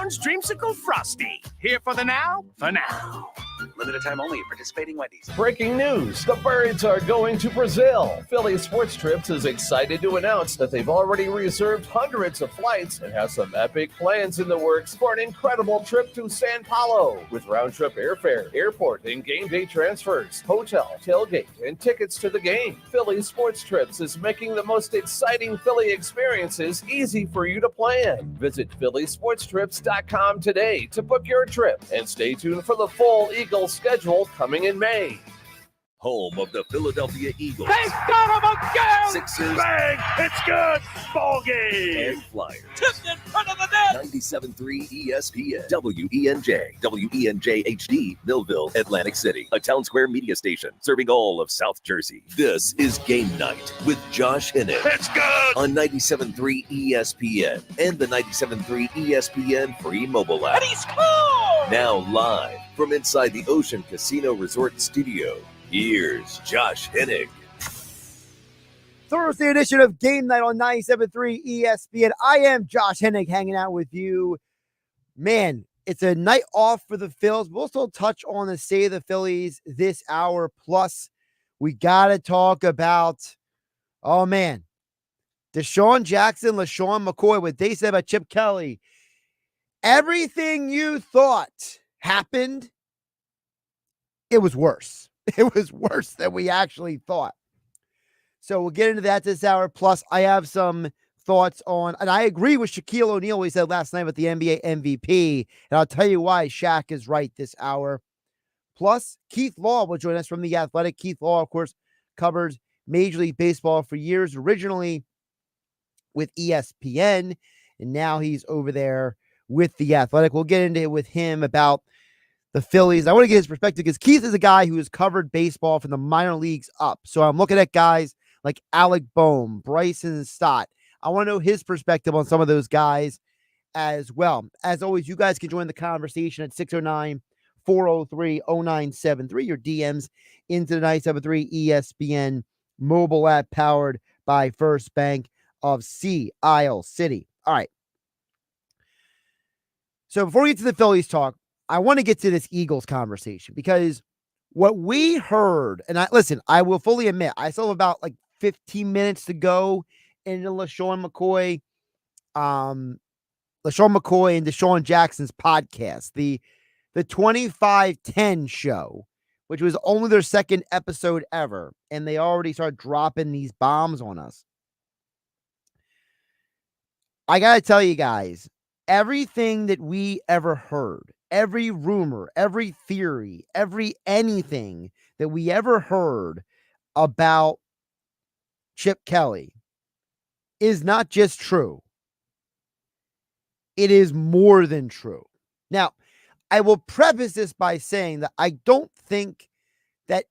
orange dreamsicle frosty. Here for the now, for now. Limited time only. Participating Wendy's. Breaking news. The Birds are going to Brazil. Phillies Sports Trips is excited to announce that they've already reserved hundreds of flights and have some epic plans in the works for an incredible trip to Sao Paulo with round-trip airfare, airport, and game day transfers, hotel, tailgate, and tickets to the game. Phillies Sports Trips is making the most exciting Philly experiences easy for you to plan. Visit phillysportstrips.com today to book your trip and stay tuned for the full Eagles schedule coming in May. Home of the Philadelphia Eagles. They got him again! Sixers. Bang! It's good! Ball game! And Flyers. Tipped in front of the net! 97.3 ESPN. WENJ. WENJ HD. Millville, Atlantic City. A Town Square media station serving all of South Jersey. This is Game Night with Josh Hennick. It's good! On 97.3 ESPN and the 97.3 ESPN free mobile app. And he scored! Now live from inside the Ocean Casino Resort Studio. Here's Josh Hennick. Thursday edition of Game Night on 97.3 ESPN. I am Josh Hennick hanging out with you. Man, it's a night off for the Phils. We'll still touch on the state of the Phillies this hour. Plus, we got to talk about, oh man, Deshaun Jackson, LaShawn McCoy, what they said about Chip Kelly. Everything you thought happened, it was worse. It was worse than we actually thought. So we'll get into that this hour. Plus, I have some thoughts on, and I agree with Shaquille O'Neal, what he said last night about the NBA MVP. And I'll tell you why Shaq is right this hour. Plus, Keith Law will join us from The Athletic. Keith Law, of course, covers Major League Baseball for years, originally with ESPN, and now he's over there with The Athletic. We'll get into it with him about the Phillies. I want to get his perspective because Keith is a guy who has covered baseball from the minor leagues up. So I'm looking at guys like Alec Boehm, Bryson Stott. I want to know his perspective on some of those guys as well. As always, you guys can join the conversation at 609-403-0973. Your DMs into the 973 ESPN mobile app powered by First Bank of Sea Isle City. All right. So before we get to the Phillies talk, I want to get to this Eagles conversation because what we heard, and I will fully admit, I still have about like 15 minutes to go into LaShawn McCoy and Deshaun Jackson's podcast, the 2510 show, which was only their second episode ever, and they already started dropping these bombs on us. I got to tell you guys, everything that we ever heard, every rumor, every theory, every anything that we ever heard about Chip Kelly is not just true. It is more than true. Now, I will preface this by saying that I don't think that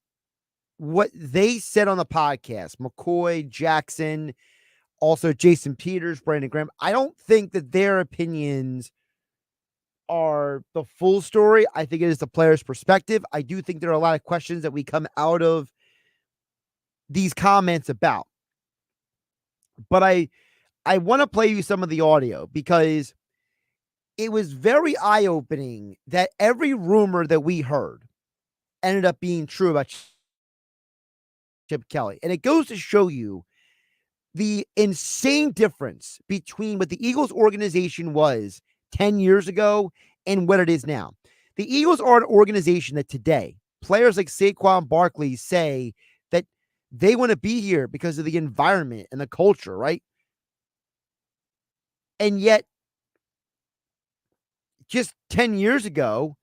what they said on the podcast, McCoy, Jackson, also Jason Peters, Brandon Graham, I don't think that their opinions are the full story. I think it is the player's perspective. I do think there are a lot of questions that we come out of these comments about. But I want to play you some of the audio because it was very eye-opening that every rumor that we heard ended up being true about Chip Kelly. And it goes to show you the insane difference between what the Eagles organization was 10 years ago and what it is now. The Eagles are an organization that today, players like Saquon Barkley say that they want to be here because of the environment and the culture, right? And yet, just 10 years ago,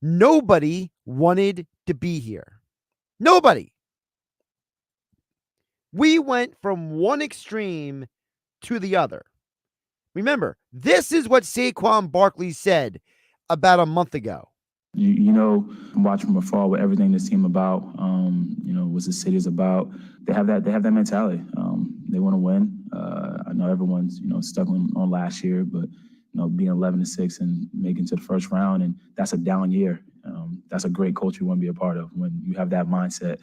nobody wanted to be here. Nobody. We went from one extreme to the other. Remember, this is what Saquon Barkley said about a month ago. You know, watch from afar what everything this team about, what the city is about. They have that mentality. They want to win. I know everyone's, stuck on last year, but, being 11-6 and making to the first round, and that's a down year. That's a great culture you want to be a part of when you have that mindset.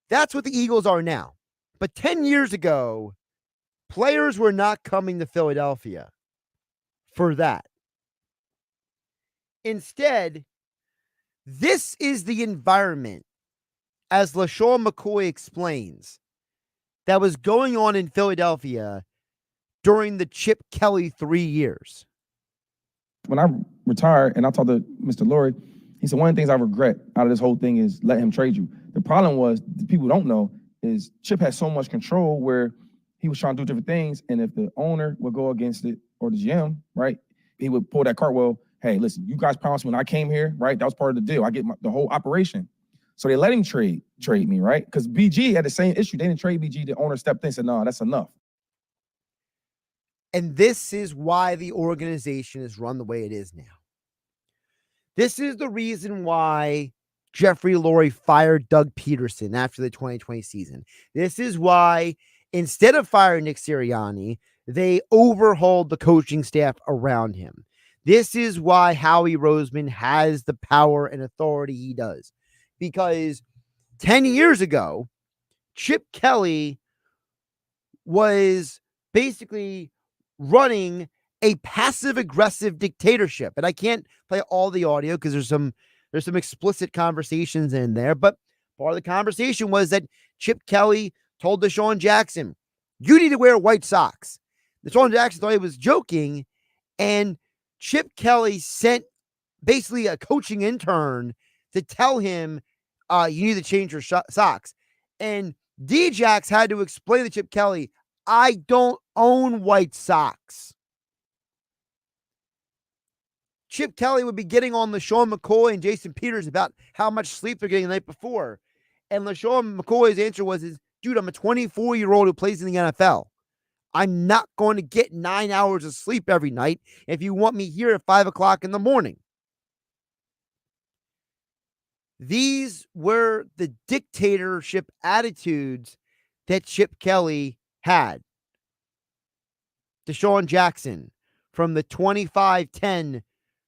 That's what the Eagles are now. But 10 years ago, players were not coming to Philadelphia for that. Instead, this is the environment, as LaShawn McCoy explains, that was going on in Philadelphia during the Chip Kelly 3 years. When I retired and I talked to Mr. Lurie, he said one of the things I regret out of this whole thing is let him trade you. The problem was, the people don't know, is Chip had so much control where he was trying to do different things, and if the owner would go against it, or the GM, right, he would pull that cart. Well, hey, listen, you guys promised when I came here, right, that was part of the deal. I get the whole operation. So they let him trade me, right? Because BG had the same issue. They didn't trade BG. The owner stepped in and said, no, that's enough. And this is why the organization is run the way it is now. This is the reason why Jeffrey Lurie fired Doug Peterson after the 2020 season. This is why, instead of firing Nick Sirianni, they overhauled the coaching staff around him. This is why Howie Roseman has the power and authority he does. Because 10 years ago, Chip Kelly was basically running a passive-aggressive dictatorship. And I can't play all the audio because there's some explicit conversations in there. But part of the conversation was that Chip Kelly told Deshaun Jackson, you need to wear white socks. Deshaun Jackson thought he was joking, and Chip Kelly sent basically a coaching intern to tell him, you need to change your socks. And D-Jax had to explain to Chip Kelly, I don't own white socks. Chip Kelly would be getting on LaShawn McCoy and Jason Peters about how much sleep they're getting the night before. And LaShawn McCoy's answer was, dude, I'm a 24-year-old who plays in the NFL. I'm not going to get 9 hours of sleep every night if you want me here at 5 o'clock in the morning. These were the dictatorship attitudes that Chip Kelly had. Deshaun Jackson from the 2510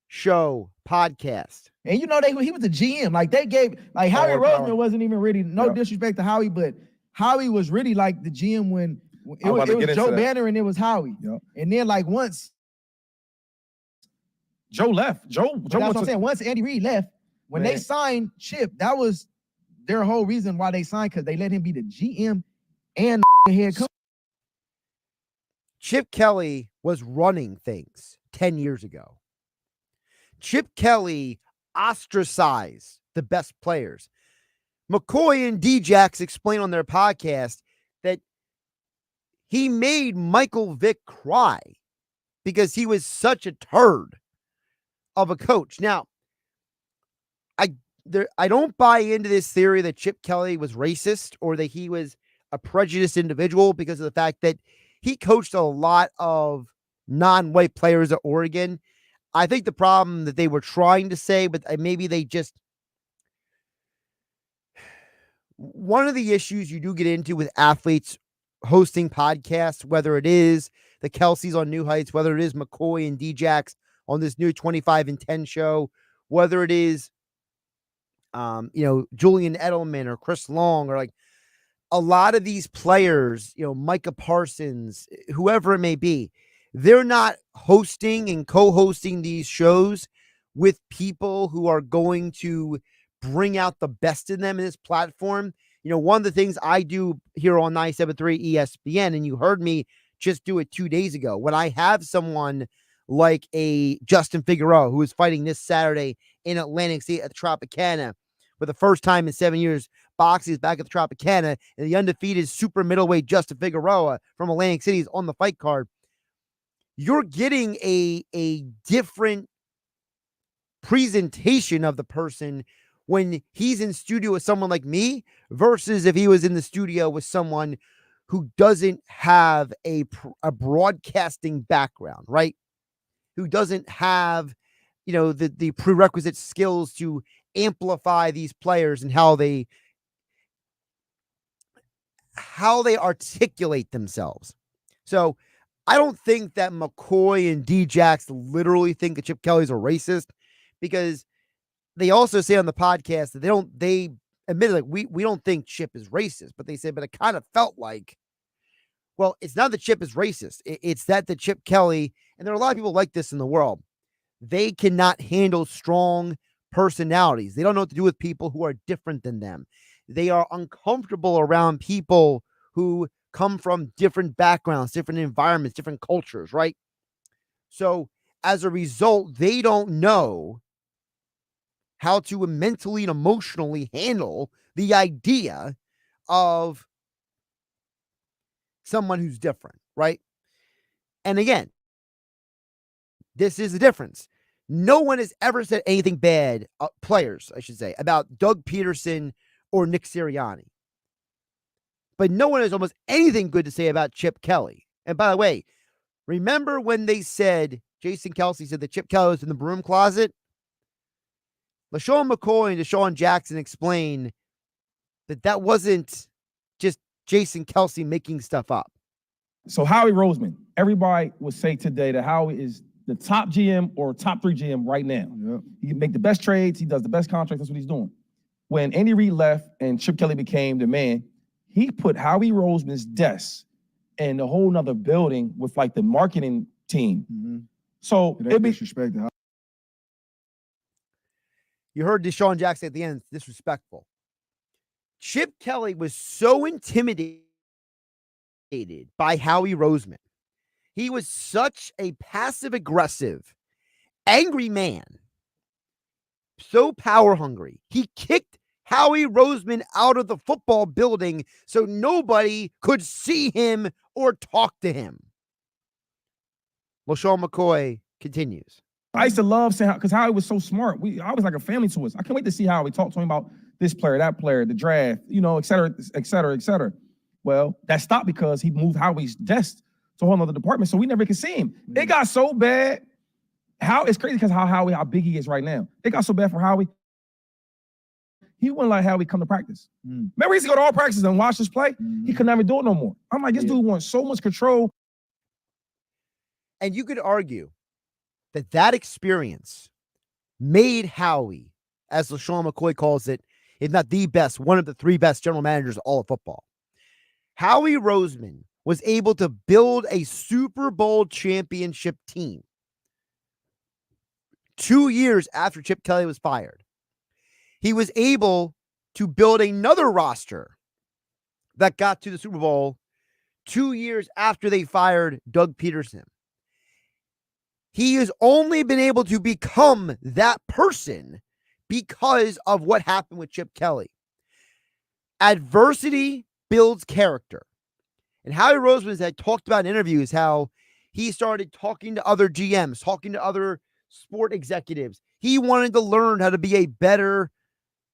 show podcast. And you know, he was the GM. Like they gave, like Howie Roseman wasn't even really, disrespect to Howie, but Howie was really like the GM when it was Joe Banner and it was Howie. Yep. And then like once Joe left. Joe that's what I'm saying. Once Andy Reid left, when they signed Chip, that was their whole reason why they signed, because they let him be the GM and the head coach. Chip Kelly was running things 10 years ago. Chip Kelly ostracized the best players. McCoy and D-Jax explain on their podcast that he made Michael Vick cry because he was such a turd of a coach. Now, I don't buy into this theory that Chip Kelly was racist or that he was a prejudiced individual because of the fact that he coached a lot of non-white players at Oregon. I think the problem that they were trying to say, but maybe they just... One of the issues you do get into with athletes hosting podcasts, whether it is the Kelseys on New Heights, whether it is McCoy and D-Jax on this new 25 and 10 show, whether it is, Julian Edelman or Chris Long, or like a lot of these players, Micah Parsons, whoever it may be, they're not hosting and co-hosting these shows with people who are going to bring out the best in them in this platform. One of the things I do here on 97.3 ESPN, and you heard me just do it 2 days ago, when I have someone like a Justin Figueroa, who is fighting this Saturday in Atlantic City at the Tropicana for the first time in 7 years. Boxing is back at the Tropicana, and the undefeated super middleweight Justin Figueroa from Atlantic City is on the fight card. You're getting a different presentation of the person when he's in studio with someone like me versus if he was in the studio with someone who doesn't have a broadcasting background, right? Who doesn't have, the prerequisite skills to amplify these players and how they articulate themselves. So I don't think that McCoy and D-Jax literally think that Chip Kelly's a racist, because they also say on the podcast that they admit, like, we don't think Chip is racist, but they said, but it kind of felt like, well, it's not that Chip is racist. It's that the Chip Kelly, and there are a lot of people like this in the world, they cannot handle strong personalities. They don't know what to do with people who are different than them. They are uncomfortable around people who come from different backgrounds, different environments, different cultures, right? So as a result, they don't know how to mentally and emotionally handle the idea of someone who's different, right? And again, this is the difference. No one has ever said anything bad, players, I should say, about Doug Peterson or Nick Sirianni. But no one has almost anything good to say about Chip Kelly. And by the way, remember when they said, Jason Kelsey said that Chip Kelly was in the broom closet? LaShawn McCoy and Deshaun Jackson explained that wasn't just Jason Kelsey making stuff up. So Howie Roseman, everybody would say today that Howie is the top GM or top 3 GM right now. Yep. He can make the best trades. He does the best contracts. That's what he's doing. When Andy Reid left and Chip Kelly became the man, he put Howie Roseman's desk in a whole nother building with like the marketing team. Mm-hmm. So it'd be disrespectful. You heard Deshaun Jackson at the end, disrespectful. Chip Kelly was so intimidated by Howie Roseman. He was such a passive-aggressive, angry man, so power-hungry. He kicked Howie Roseman out of the football building so nobody could see him or talk to him. LaShawn McCoy continues. I used to love saying, because Howie was so smart. I was like a family to us. I can't wait to see how we talk to him about this player, that player, the draft, et cetera, et cetera, et cetera. Well, that stopped because he moved Howie's desk to a whole other department, so we never could see him. Mm-hmm. It got so bad. It's crazy because how big he is right now. It got so bad for Howie. He wouldn't let Howie come to practice. Mm. Remember, he used to go to all practices and watch us play? Mm-hmm. He could never do it no more. I'm like, this dude wants so much control. And you could argue that experience made Howie, as LaShawn McCoy calls it, if not the best, one of the 3 best general managers of all of football. Howie Roseman was able to build a Super Bowl championship team 2 years after Chip Kelly was fired. He was able to build another roster that got to the Super Bowl 2 years after they fired Doug Peterson. He has only been able to become that person because of what happened with Chip Kelly. Adversity builds character. And Howie Roseman had talked about in interviews how he started talking to other GMs, talking to other sport executives. He wanted to learn how to be a better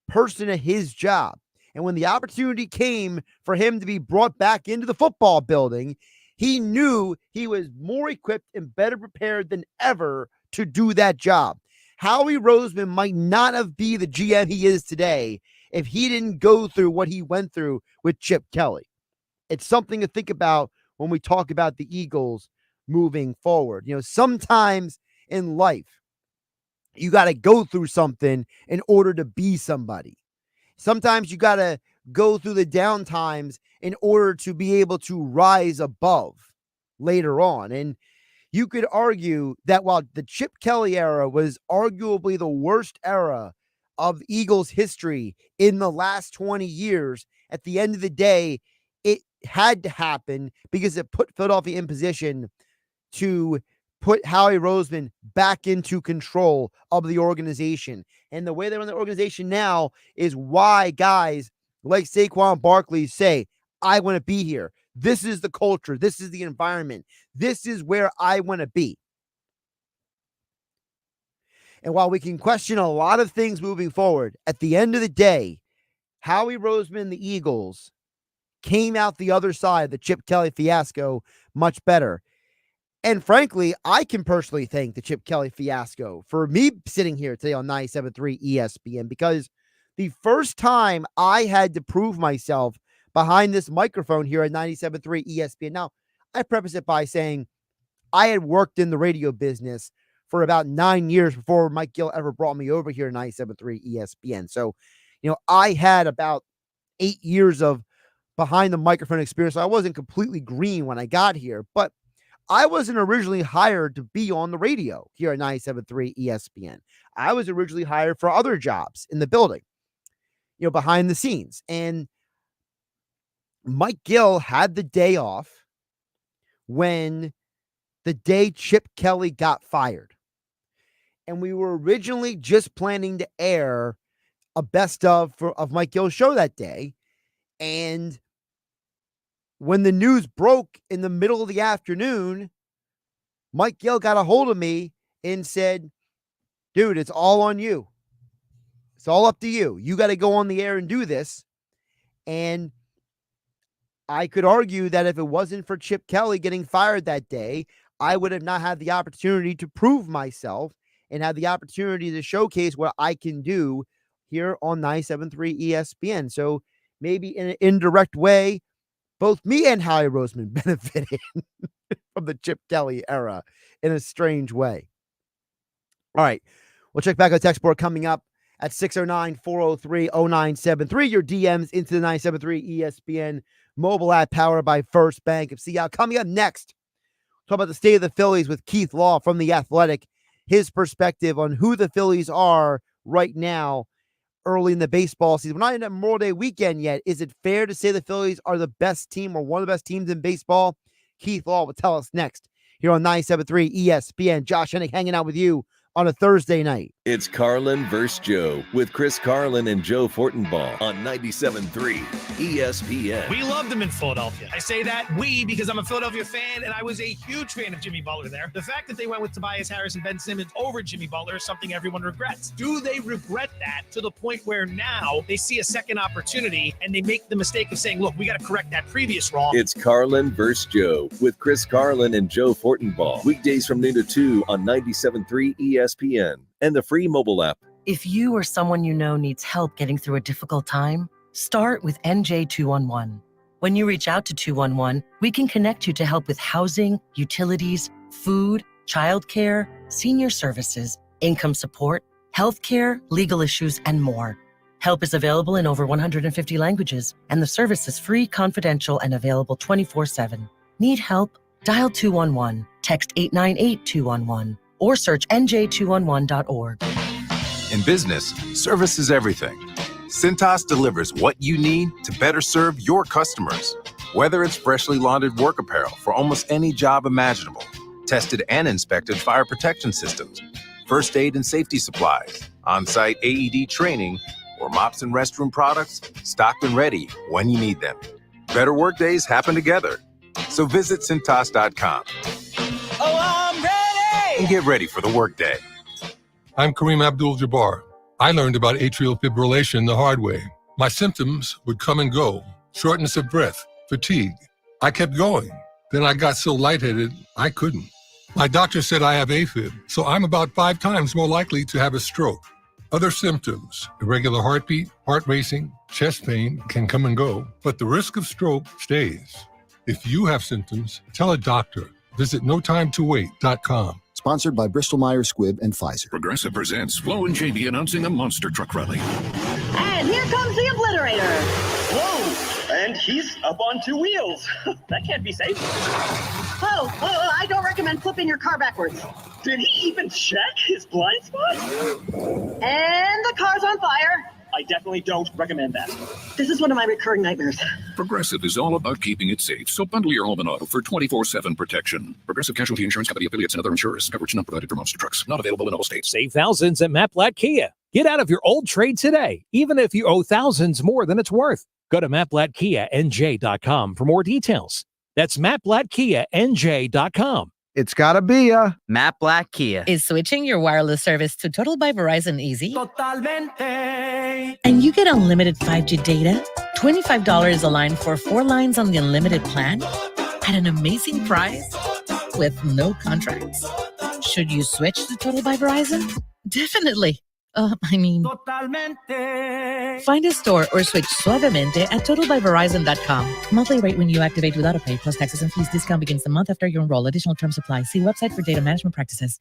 person at his job. And when the opportunity came for him to be brought back into the football building, he knew he was more equipped and better prepared than ever to do that job. Howie Roseman might not have been the GM he is today if he didn't go through what he went through with Chip Kelly. It's something to think about when we talk about the Eagles moving forward. Sometimes in life, you got to go through something in order to be somebody. Sometimes you got to go through the down times in order to be able to rise above later on. And you could argue that while the Chip Kelly era was arguably the worst era of Eagles history in the last 20 years, at the end of the day, it had to happen because it put Philadelphia in position to put Howie Roseman back into control of the organization. And the way they run the organization now is why guys like Saquon Barkley say, I want to be here. This is the culture. This is the environment. This is where I want to be. And while we can question a lot of things moving forward, at the end of the day, Howie Roseman and the Eagles came out the other side of the Chip Kelly fiasco much better. And frankly, I can personally thank the Chip Kelly fiasco for me sitting here today on 97.3 ESPN, because the first time I had to prove myself behind this microphone here at 97.3 ESPN. Now, I preface it by saying I had worked in the radio business for about 9 years before Mike Gill ever brought me over here at 97.3 ESPN. So, I had about 8 years of behind the microphone experience. So I wasn't completely green when I got here, but I wasn't originally hired to be on the radio here at 97.3 ESPN. I was originally hired for other jobs in the building, behind the scenes. And Mike Gill had the day off when the day Chip Kelly got fired. And we were originally just planning to air a best of Mike Gill's show that day. And when the news broke in the middle of the afternoon, Mike Gill got a hold of me and said, dude, it's all on you. It's all up to you. You got to go on the air and do this. And I could argue that if it wasn't for Chip Kelly getting fired that day, I would have not had the opportunity to prove myself and have the opportunity to showcase what I can do here on 97.3 ESPN. So maybe in an indirect way, both me and Howie Roseman benefited from the Chip Kelly era in a strange way. All right. We'll check back on text board coming up at 609-403-0973. Your DMs into the 97.3 ESPN mobile app powered by First Bank of Seattle. Coming up next, talk about the state of the Phillies with Keith Law from The Athletic. His perspective on who the Phillies are right now early in the baseball season. We're not in a Memorial Day weekend yet. Is it fair to say the Phillies are the best team or one of the best teams in baseball? Keith Law will tell us next here on 97.3 ESPN. Josh Hennick hanging out with you on a Thursday night. It's Carlin vs. Joe with Chris Carlin and Joe Fortenbaugh on 97.3 ESPN. We loved them in Philadelphia. I say that because I'm a Philadelphia fan, and I was a huge fan of Jimmy Butler there. The fact that they went with Tobias Harris and Ben Simmons over Jimmy Butler is something everyone regrets. Do they regret that to the point where now they see a second opportunity and they make the mistake of saying, look, we got to correct that previous wrong? It's Carlin vs. Joe with Chris Carlin and Joe Fortenbaugh. Weekdays from noon to 2 on 97.3 ESPN and the free mobile app. If you or someone you know needs help getting through a difficult time, start with NJ211. When you reach out to 211, we can connect you to help with housing, utilities, food, childcare, senior services, income support, healthcare, legal issues, and more. Help is available in over 150 languages, and the service is free, confidential, and available 24/7. Need help? Dial 211, text 898-211, or search nj211.org. In business, service is everything. Cintas delivers what you need to better serve your customers. Whether it's freshly laundered work apparel for almost any job imaginable, tested and inspected fire protection systems, first aid and safety supplies, on-site AED training, or mops and restroom products, stocked and ready when you need them. Better work days happen together. So visit Cintas.com. Oh, I'm ready! And get ready for the workday. I'm Kareem Abdul-Jabbar. I learned about atrial fibrillation the hard way. My symptoms would come and go. Shortness of breath, fatigue. I kept going. Then I got so lightheaded, I couldn't. My doctor said I have AFib, so I'm about 5 times more likely to have a stroke. Other symptoms, irregular heartbeat, heart racing, chest pain can come and go, but the risk of stroke stays. If you have symptoms, tell a doctor. Visit notimetowait.com. Sponsored by Bristol-Myers Squibb and Pfizer. Progressive presents Flo and JB announcing a monster truck rally. And here comes the Obliterator. Whoa! And he's up on 2 wheels. That can't be safe. Whoa, I don't recommend flipping your car backwards. Did he even check his blind spot? And the car's on fire. I definitely don't recommend that. This is one of my recurring nightmares. Progressive is all about keeping it safe, so bundle your home and auto for 24/7 protection. Progressive Casualty Insurance Company affiliates and other insurers. Coverage not provided for monster trucks. Not available in all states. Save thousands at Matt Blatt Kia. Get out of your old trade today, even if you owe thousands more than it's worth. Go to mattblattkianj.com for more details. That's mattblattkianj.com. It's gotta be a Matt Blatt Kia. Is switching your wireless service to Total by Verizon easy? Totalmente. And you get unlimited 5G data, $25 a line for 4 lines on the unlimited plan at an amazing price with no contracts. Should you switch to Total by Verizon? Definitely. Totalmente. Find a store or switch suavemente at totalbyverizon.com. Monthly rate when you activate without a pay plus taxes and fees. Discount begins the month after you enroll. Additional terms apply. See website for data management practices.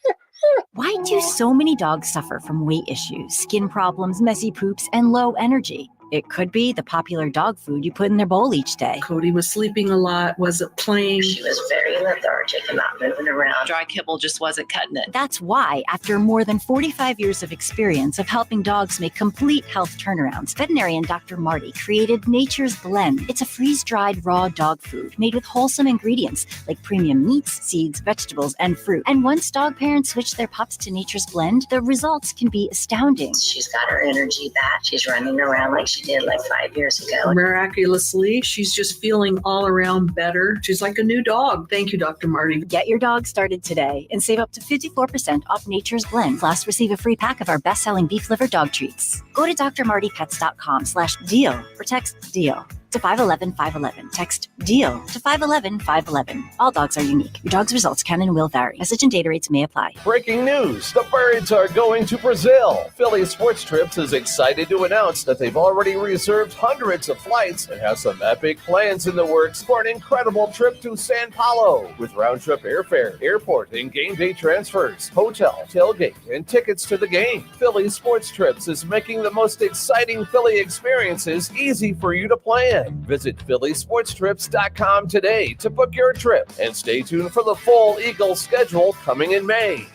Why do so many dogs suffer from weight issues, skin problems, messy poops, and low energy? It could be the popular dog food you put in their bowl each day. Cody was sleeping a lot, wasn't playing. She was very lethargic and not moving around. Dry kibble just wasn't cutting it. That's why, after more than 45 years of experience of helping dogs make complete health turnarounds, veterinarian Dr. Marty created Nature's Blend. It's a freeze-dried raw dog food made with wholesome ingredients like premium meats, seeds, vegetables, and fruit. And once dog parents switch their pups to Nature's Blend, the results can be astounding. She's got her energy back. She's running around like she did like 5 years ago. Miraculously, she's just feeling all around better. She's like a new dog. Thank you, Dr. Marty. Get your dog started today and save up to 54% off Nature's Blend. Plus, receive a free pack of our best-selling beef liver dog treats. Go to drmartypets.com/deal or text DEAL to 511-511. Text DEAL to 511-511. All dogs are unique. Your dog's results can and will vary. Message and data rates may apply. Breaking news. The Birds are going to Brazil. Phillies Sports Trips is excited to announce that they've already reserved hundreds of flights and have some epic plans in the works for an incredible trip to Sao Paulo with round-trip airfare, airport and game day transfers, hotel, tailgate, and tickets to the game. Phillies Sports Trips is making the most exciting Philly experiences easy for you to plan. Visit phillysportstrips.com today to book your trip and stay tuned for the full Eagles schedule coming in May.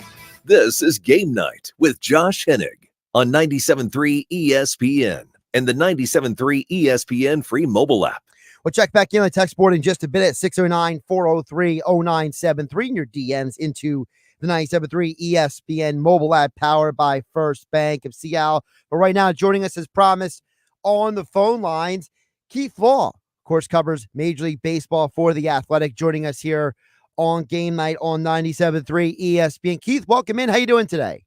This is Game Night with Josh Hennig on 97.3 ESPN and the 97.3 ESPN free mobile app. We'll check back in on the text board in just a bit at 609-403-0973 and your DMs into the 97.3 ESPN mobile app powered by First Bank of Seattle. But right now, joining us as promised on the phone lines, Keith Law, of course, covers Major League Baseball for The Athletic, joining us here on Game Night on 97.3 ESPN. Keith, welcome in. How you doing today?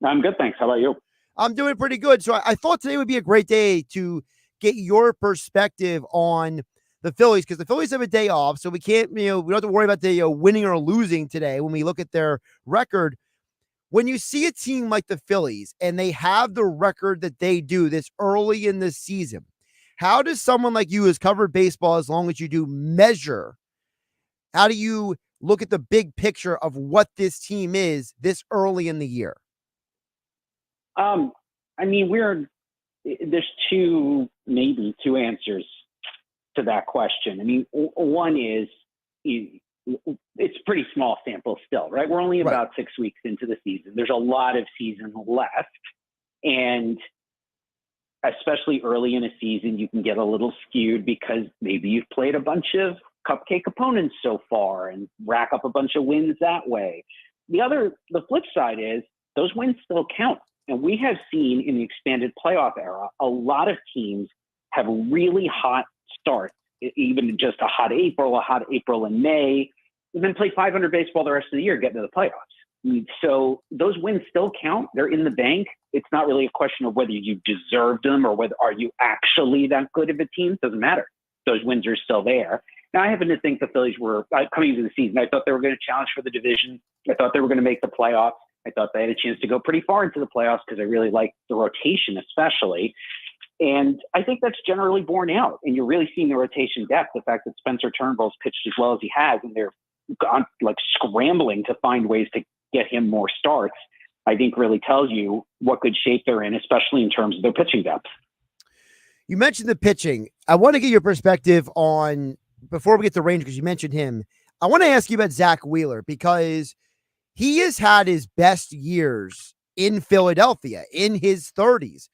I'm good, thanks. How about you? I'm doing pretty good. So I thought today would be a great day to get your perspective on the Phillies, because the Phillies have a day off, so we can't, we don't have to worry about the winning or losing today when we look at their record. When you see a team like the Phillies and they have the record that they do this early in the season, how does someone like you who's covered baseball as long as you do measure? How do you look at the big picture of what this team is this early in the year? I mean, there's maybe two answers to that question. I mean, one is it's pretty small sample still, right? We're only about 6 weeks into the season. There's a lot of season left. And especially early in a season, you can get a little skewed because maybe you've played a bunch of cupcake opponents so far and rack up a bunch of wins that way. The flip side is those wins still count. And we have seen in the expanded playoff era, a lot of teams have really hot starts, even just a hot April in May, and then play 500 baseball the rest of the year, get into the playoffs. So those wins still count. They're in the bank. It's not really a question of whether you deserved them or whether are you actually that good of a team. Doesn't matter. Those wins are still there. Now, I happen to think the Phillies were coming into the season. I thought they were going to challenge for the division. I thought they were going to make the playoffs. I thought they had a chance to go pretty far into the playoffs because I really liked the rotation, especially. And I think that's generally borne out. And you're really seeing the rotation depth. The fact that Spencer Turnbull's pitched as well as he has, and they're scrambling to find ways to get him more starts, I think really tells you what good shape they're in, especially in terms of their pitching depth. You mentioned the pitching. I want to get your perspective on, before we get to Rangers, because you mentioned him, I want to ask you about Zach Wheeler, because he has had his best years in Philadelphia in his 30s.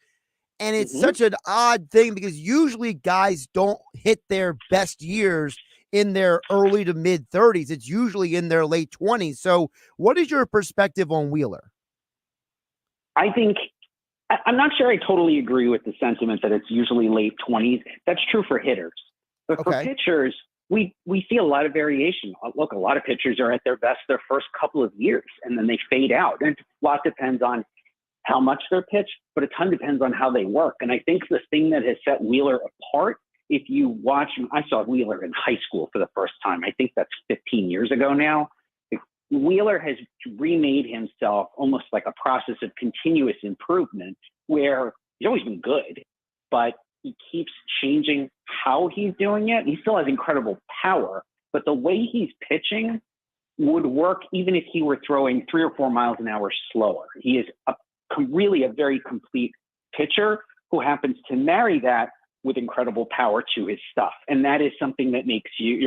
And it's such an odd thing because usually guys don't hit their best years in their early to mid 30s. It's usually in their late 20s. So what is your perspective on Wheeler? I think I'm not sure I totally agree with the sentiment that it's usually late 20s. That's true for hitters. But for pitchers, we see a lot of variation. Look, a lot of pitchers are at their best their first couple of years, and then they fade out. And a lot depends on how much they're pitched, but a ton depends on how they work. And I think the thing that has set Wheeler apart, if you watch him, I saw Wheeler in high school for the first time. I think that's 15 years ago now. Wheeler has remade himself almost like a process of continuous improvement where he's always been good, but he keeps changing how he's doing it. He still has incredible power, but the way he's pitching would work even if he were throwing 3 or 4 miles an hour slower. He is really a very complete pitcher, who happens to marry that with incredible power to his stuff. And that is something that makes you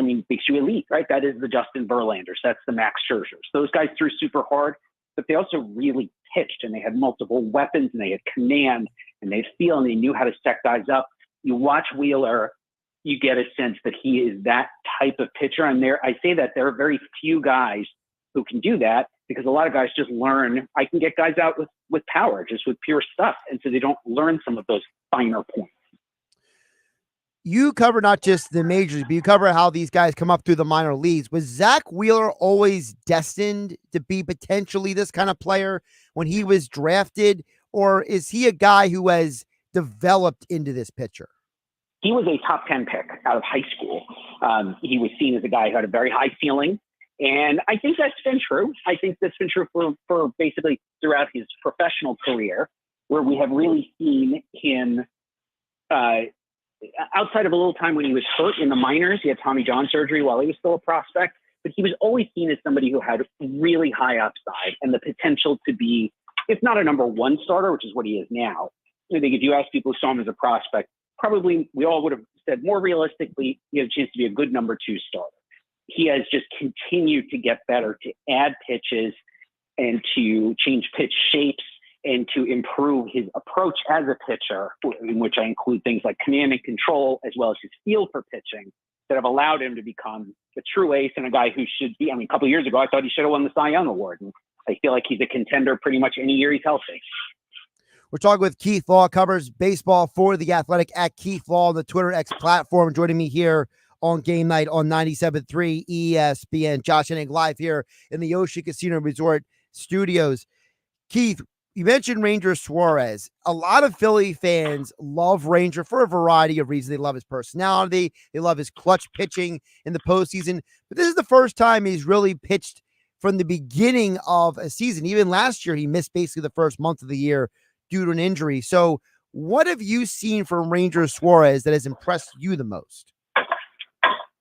elite, right? That is the Justin Verlanders. That's the Max Scherzers. Those guys threw super hard, but they also really pitched, and they had multiple weapons, and they had command, and they had feel, and they knew how to set guys up. You watch Wheeler, you get a sense that he is that type of pitcher. And I say that there are very few guys who can do that, because a lot of guys just learn, I can get guys out with power, just with pure stuff. And so they don't learn some of those finer points. You cover not just the majors, but you cover how these guys come up through the minor leagues. Was Zach Wheeler always destined to be potentially this kind of player when he was drafted, or is he a guy who has developed into this pitcher? He was a top 10 pick out of high school. He was seen as a guy who had a very high ceiling. And I think that's been true. I think that's been true for basically throughout his professional career, where we have really seen him outside of a little time when he was hurt in the minors. He had Tommy John surgery while he was still a prospect, but he was always seen as somebody who had really high upside and the potential to be, if not a number one starter, which is what he is now. I think if you ask people who saw him as a prospect, probably we all would have said more realistically, he had a chance to be a good number two starter. He has just continued to get better, to add pitches and to change pitch shapes and to improve his approach as a pitcher, in which I include things like command and control, as well as his feel for pitching, that have allowed him to become a true ace and a guy who should be, a couple of years ago, I thought he should have won the Cy Young Award. And I feel like he's a contender pretty much any year he's healthy. We're talking with Keith Law, covers baseball for The Athletic at Keith Law on the Twitter X platform. Joining me here on Game Night on 97.3 ESPN. Josh Hennig live here in the Ocean Casino Resort studios. Keith, you mentioned Ranger Suarez. A lot of Philly fans love Ranger for a variety of reasons. They love his personality. They love his clutch pitching in the postseason. But this is the first time he's really pitched from the beginning of a season. Even last year, he missed basically the first month of the year due to an injury. So what have you seen from Ranger Suarez that has impressed you the most?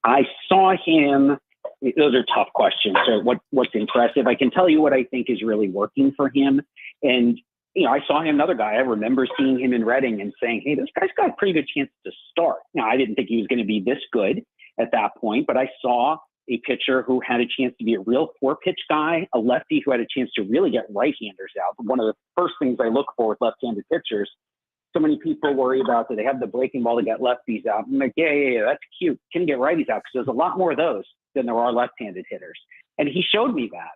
I saw him. Those are tough questions. So what's impressive? I can tell you what I think is really working for him. And, I saw him, another guy. I remember seeing him in Reading and saying, hey, this guy's got a pretty good chance to start. Now, I didn't think he was going to be this good at that point, but I saw a pitcher who had a chance to be a real four-pitch guy, a lefty who had a chance to really get right-handers out. One of the first things I look for with left-handed pitchers, so many people worry about that they have the breaking ball to get lefties out. I'm like, yeah, that's cute. Can get righties out, because there's a lot more of those than there are left-handed hitters. And he showed me that.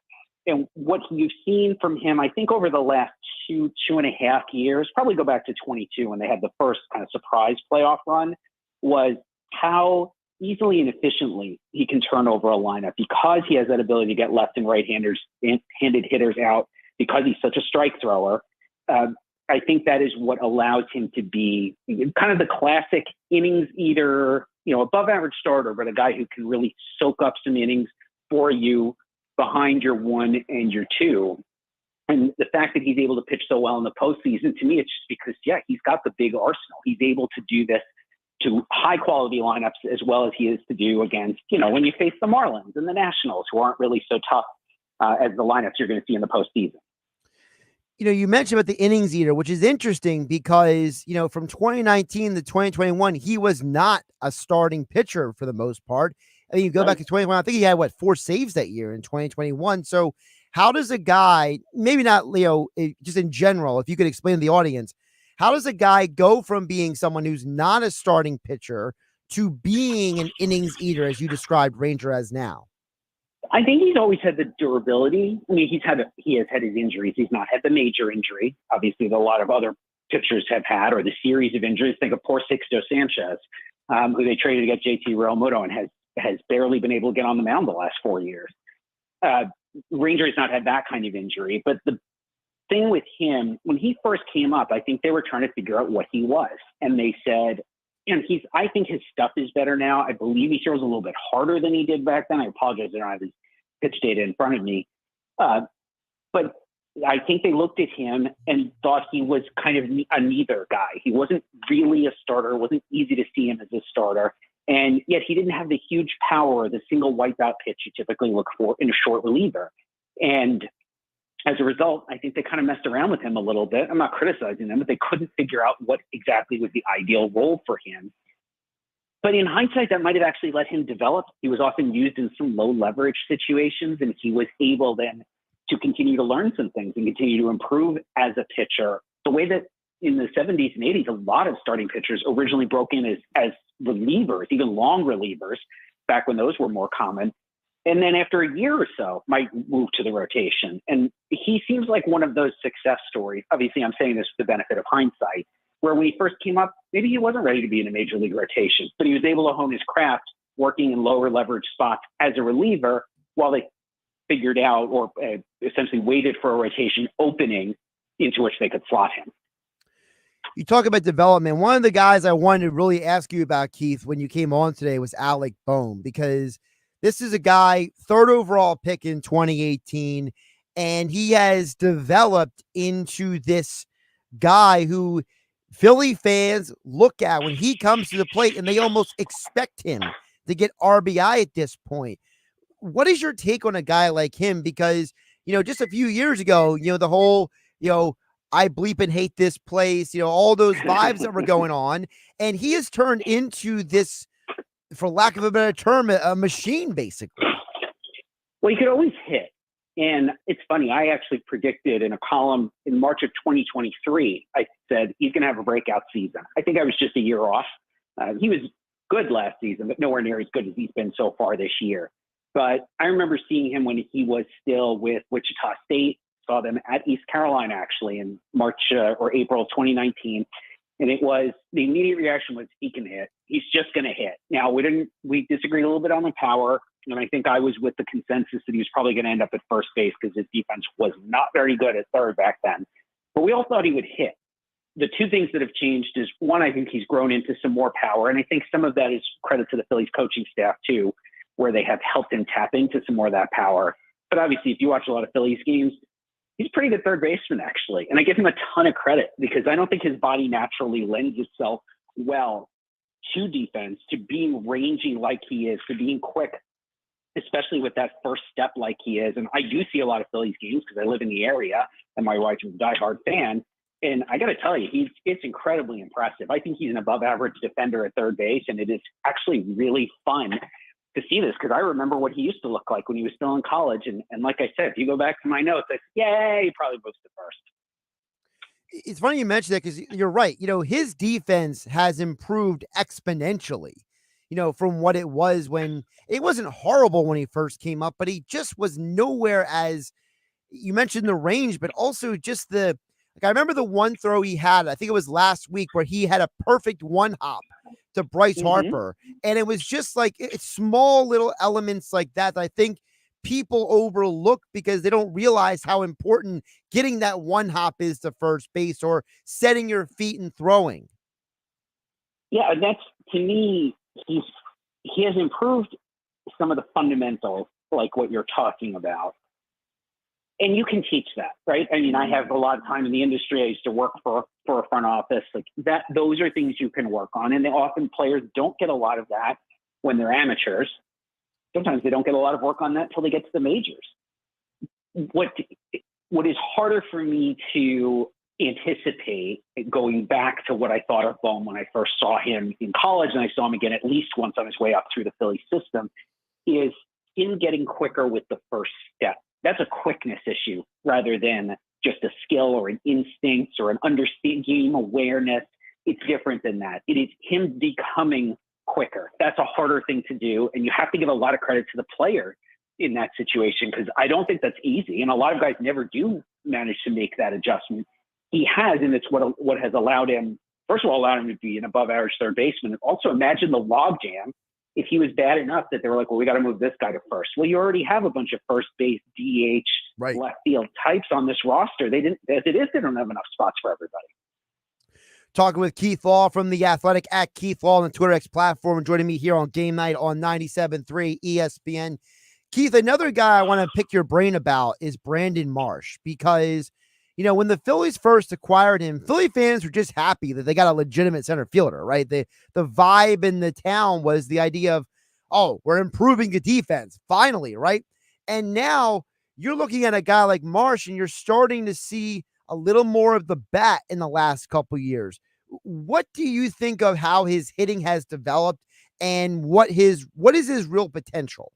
And what you've seen from him, I think over the last two and a half years, probably go back to 22 when they had the first kind of surprise playoff run, was how easily and efficiently he can turn over a lineup, because he has that ability to get left and right-handed hitters out, because he's such a strike thrower. I think that is what allows him to be kind of the classic innings eater, above average starter, but a guy who can really soak up some innings for you behind your one and your two. And the fact that he's able to pitch so well in the postseason, to me, it's just because, he's got the big arsenal. He's able to do this to high quality lineups as well as he is to do against, when you face the Marlins and the Nationals, who aren't really so tough as the lineups you're going to see in the postseason. You mentioned about the innings eater, which is interesting because, from 2019 to 2021, he was not a starting pitcher for the most part. I mean, you go back to 2021, I think he had 4 saves that year in 2021. So how does a guy, maybe not Leo, just in general, if you could explain to the audience, how does a guy go from being someone who's not a starting pitcher to being an innings eater, as you described Ranger as now? I think he's always had the durability. I mean, he has had his injuries. He's not had the major injury, obviously, that a lot of other pitchers have had, or the series of injuries. Think of poor Sixto Sanchez, who they traded to get JT Realmuto and has barely been able to get on the mound the last 4 years. Ranger has not had that kind of injury, but the thing with him, when he first came up, I think they were trying to figure out what he was. And they said, I think his stuff is better now. I believe he throws a little bit harder than he did back then. I apologize, I don't have his pitch data in front of me. But I think they looked at him and thought he was kind of a neither guy. He wasn't really a starter. It wasn't easy to see him as a starter. And yet he didn't have the huge power, the single wipeout pitch you typically look for in a short reliever. And as a result, I think they kind of messed around with him a little bit. I'm not criticizing them, but they couldn't figure out what exactly was the ideal role for him. But in hindsight, that might have actually let him develop. He was often used in some low leverage situations, and he was able then to continue to learn some things and continue to improve as a pitcher. The way that in the 70s and 80s, a lot of starting pitchers originally broke in as relievers, even long relievers, back when those were more common. And then after a year or so, might move to the rotation. And he seems like one of those success stories. Obviously, I'm saying this with the benefit of hindsight, where when he first came up, maybe he wasn't ready to be in a major league rotation, but he was able to hone his craft working in lower leverage spots as a reliever while they figured out or essentially waited for a rotation opening into which they could slot him. You talk about development. One of the guys I wanted to really ask you about, Keith, when you came on today was Alec Bohm, because this is a guy, 3rd overall pick in 2018, and he has developed into this guy who Philly fans look at when he comes to the plate and they almost expect him to get RBI at this point. What is your take on a guy like him? Because, just a few years ago, the whole, I bleep and hate this place, all those vibes that were going on, and he has turned into this, for lack of a better term, a machine, basically. Well, he could always hit. And it's funny, I actually predicted in a column in March of 2023, I said he's going to have a breakout season. I think I was just a year off. He was good last season, but nowhere near as good as he's been so far this year. But I remember seeing him when he was still with Wichita State, saw them at East Carolina, actually, in March or April of 2019. And it was, the immediate reaction was, he can hit. He's just going to hit. Now, we disagreed a little bit on the power. And I think I was with the consensus that he was probably going to end up at first base because his defense was not very good at third back then. But we all thought he would hit. The two things that have changed is, one, I think he's grown into some more power. And I think some of that is credit to the Phillies coaching staff, too, where they have helped him tap into some more of that power. But obviously, if you watch a lot of Phillies games, he's a pretty good third baseman, actually. And I give him a ton of credit because I don't think his body naturally lends itself well to defense, to being rangy like he is, to being quick, especially with that first step like he is. And I do see a lot of Phillies games because I live in the area and my wife's a diehard fan. And I got to tell you, it's incredibly impressive. I think he's an above average defender at third base. And it is actually really fun to see this because I remember what he used to look like when he was still in college. And like I said, if you go back to my notes, I said, yeah, he probably moves to first. It's funny you mentioned that because you're right. His defense has improved exponentially, from what it was when it wasn't horrible when he first came up, but he just was nowhere as you mentioned the range, but also just I remember the one throw he had, I think it was last week, where he had a perfect one hop to Bryce Harper. And it was just like it's small little elements like that I think people overlook because they don't realize how important getting that one hop is to first base or setting your feet and throwing. Yeah, that's, to me, he has improved some of the fundamentals, like what you're talking about. And you can teach that, right? I mean, I have a lot of time in the industry. I used to work for a front office like that. Those are things you can work on. And often players don't get a lot of that when they're amateurs. Sometimes they don't get a lot of work on that until they get to the majors. What is harder for me to anticipate, going back to what I thought of Bohm when I first saw him in college, and I saw him again at least once on his way up through the Philly system, is him getting quicker with the first step. That's a quickness issue rather than just a skill or an instinct or an game awareness. It's different than that. It is him becoming quicker. That's a harder thing to do. And you have to give a lot of credit to the player in that situation because I don't think that's easy. And a lot of guys never do manage to make that adjustment. He has, and it's what has allowed him, first of all, allowed him to be an above average third baseman. And also imagine the logjam if he was bad enough that they were like, well, we got to move this guy to first. Well, you already have a bunch of first base, DH, left field types on this roster. They don't have enough spots for everybody. Talking with Keith Law from The Athletic at Keith Law on the Twitter X platform, and joining me here on Game Night on 97.3 ESPN. Keith, another guy I want to pick your brain about is Brandon Marsh because, when the Phillies first acquired him, Philly fans were just happy that they got a legitimate center fielder, right? The vibe in the town was the idea of, oh, we're improving the defense finally, right? And now you're looking at a guy like Marsh, and you're starting to see a little more of the bat in the last couple years. What do you think of how his hitting has developed, and what is his real potential?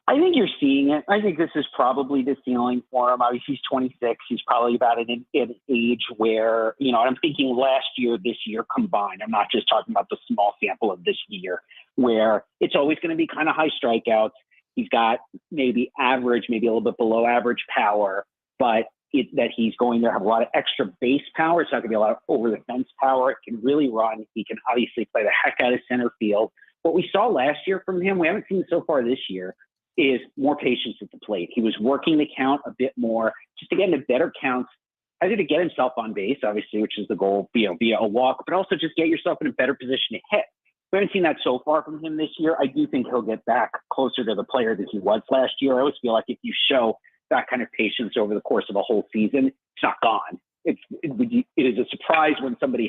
I think you're seeing it. I think this is probably the ceiling for him. Obviously, he's 26. He's probably about an age where, I'm thinking last year, this year combined. I'm not just talking about the small sample of this year, where it's always going to be kind of high strikeouts. He's got maybe average, maybe a little bit below average power, but that he's going to have a lot of extra base power. It's not going to be a lot of over the fence power. It can really run. He can obviously play the heck out of center field. What we saw last year from him, we haven't seen so far this year, is more patience at the plate. He was working the count a bit more just to get into better counts, either to get himself on base, obviously, which is the goal, via a walk, but also just get yourself in a better position to hit. We haven't seen that so far from him this year. I do think he'll get back closer to the player that he was last year. I always feel like if you show that kind of patience over the course of a whole season, it's not gone. It is a surprise when somebody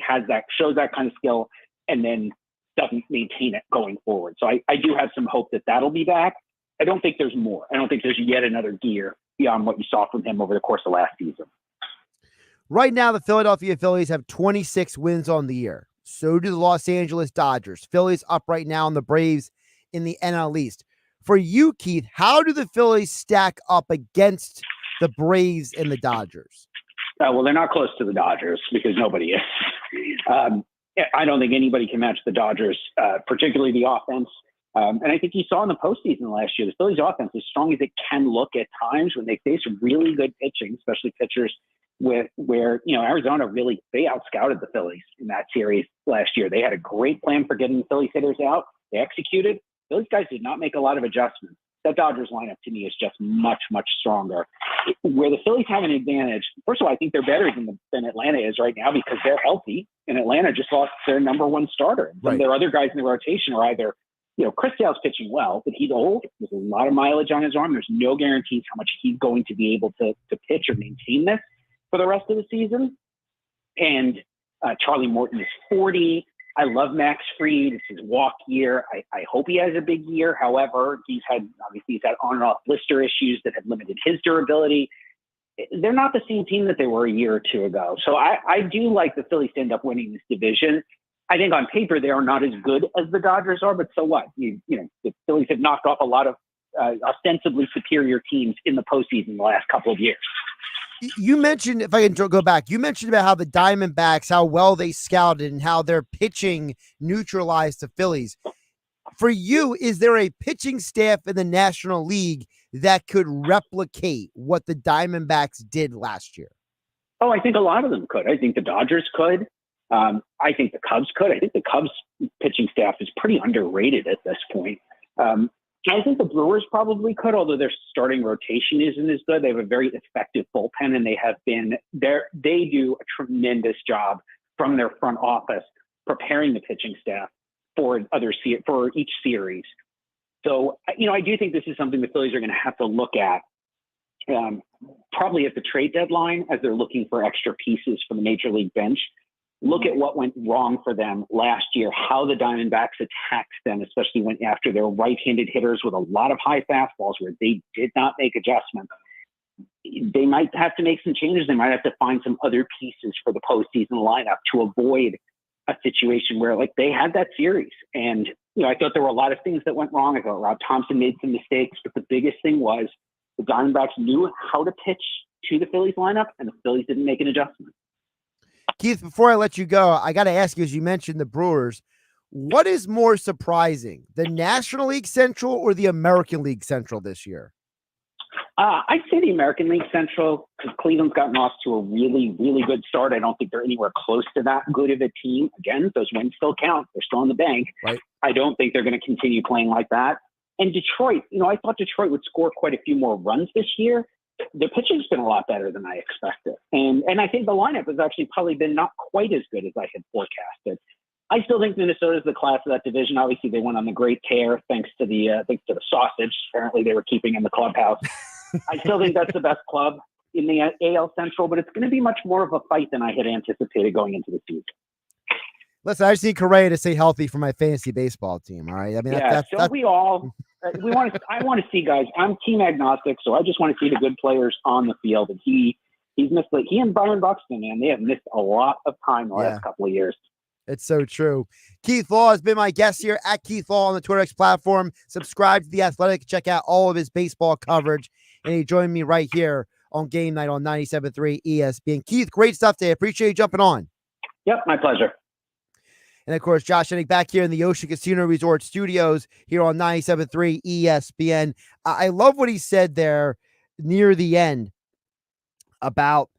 shows that kind of skill and then doesn't maintain it going forward. So I do have some hope that that'll be back. I don't think there's more. I don't think there's yet another gear beyond what you saw from him over the course of last season. Right now, the Philadelphia Phillies have 26 wins on the year. So do the Los Angeles Dodgers. Phillies up right now, and the Braves in the NL East. For you, Keith, how do the Phillies stack up against the Braves and the Dodgers? Well, they're not close to the Dodgers because nobody is. I don't think anybody can match the Dodgers, particularly the offense. And I think you saw in the postseason last year, the Phillies offense, as strong as it can look at times when they face really good pitching, especially pitchers where Arizona they out-scouted the Phillies in that series last year. They had a great plan for getting the Phillies hitters out. They executed. Those guys did not make a lot of adjustments. That Dodgers lineup to me is just much, much stronger. Where the Phillies have an advantage, first of all, I think they're better than Atlanta is right now because they're healthy, and Atlanta just lost their number one starter. Right. Their other guys in the rotation are either Chris Sale's pitching well, but he's old. There's a lot of mileage on his arm. There's no guarantees how much he's going to be able to pitch or maintain this for the rest of the season. And Charlie Morton is 40. I love Max Fried. It's his walk year. I hope he has a big year. However, he's had on and off blister issues that have limited his durability. They're not the same team that they were a year or two ago. So I do like the Phillies to end up winning this division. I think on paper they are not as good as the Dodgers are, but so what? The Phillies have knocked off a lot of ostensibly superior teams in the postseason the last couple of years. You mentioned, if I can go back, you mentioned about how the Diamondbacks, how well they scouted and how their pitching neutralized the Phillies. For you, is there a pitching staff in the National League that could replicate what the Diamondbacks did last year? Oh, I think a lot of them could. I think the Dodgers could. I think the Cubs could. I think the Cubs pitching staff is pretty underrated at this point. I think the Brewers probably could, although their starting rotation isn't as good. They have a very effective bullpen, and they have been there. They do a tremendous job from their front office preparing the pitching staff for each series. So, I do think this is something the Phillies are going to have to look at probably at the trade deadline as they're looking for extra pieces for the major league bench. Look at what went wrong for them last year, how the Diamondbacks attacked them, especially after their right-handed hitters with a lot of high fastballs where they did not make adjustments. They might have to make some changes. They might have to find some other pieces for the postseason lineup to avoid a situation where they had that series. And, I thought there were a lot of things that went wrong. I thought Rob Thompson made some mistakes, but the biggest thing was the Diamondbacks knew how to pitch to the Phillies lineup, and the Phillies didn't make an adjustment. Keith, before I let you go, I got to ask you, as you mentioned the Brewers, what is more surprising, the National League Central or the American League Central this year? I'd say the American League Central, because Cleveland's gotten off to a really, really good start. I don't think they're anywhere close to that good of a team. Again, those wins still count. They're still in the bank. Right. I don't think they're going to continue playing like that. And Detroit, I thought Detroit would score quite a few more runs this year. Their pitching's been a lot better than I expected. And I think the lineup has actually probably been not quite as good as I had forecasted. I still think Minnesota's the class of that division. Obviously, they went on the great tear thanks to the sausage. Apparently, they were keeping in the clubhouse. I still think that's the best club in the AL Central, but it's going to be much more of a fight than I had anticipated going into the season. Listen, I just need Correa to stay healthy for my fantasy baseball team. All right. I mean, that's we all. I want to see guys. I'm team agnostic, so I just want to see the good players on the field. And he's missed. He and Byron Buxton, man, they have missed a lot of time the last couple of years. It's so true. Keith Law has been my guest here at Keith Law on the Twitter X platform. Subscribe to The Athletic. Check out all of his baseball coverage. And he joined me right here on Game Night on 97.3 ESPN. Keith, great stuff today. Appreciate you jumping on. Yep, my pleasure. And, of course, Josh Hennig back here in the Ocean Casino Resort Studios here on 97.3 ESPN. I love what he said there near the end about,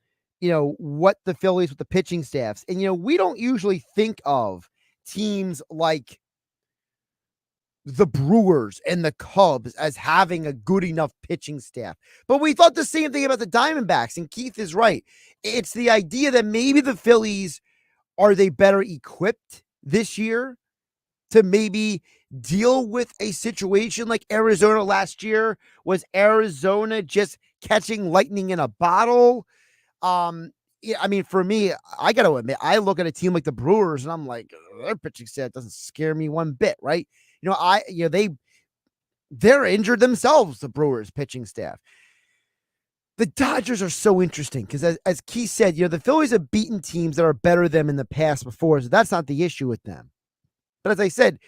what the Phillies with the pitching staffs. And, we don't usually think of teams like the Brewers and the Cubs as having a good enough pitching staff. But we thought the same thing about the Diamondbacks, and Keith is right. It's the idea that maybe the Phillies, are they better equipped this year to maybe deal with a situation like Arizona last year? Was Arizona just catching lightning in a bottle? For me, I got to admit, I look at a team like the Brewers and I'm like, their pitching staff doesn't scare me one bit, right? They're injured themselves, the Brewers pitching staff. The Dodgers are so interesting because, as Keith said, the Phillies have beaten teams that are better than them in the past before, so that's not the issue with them. But as I said,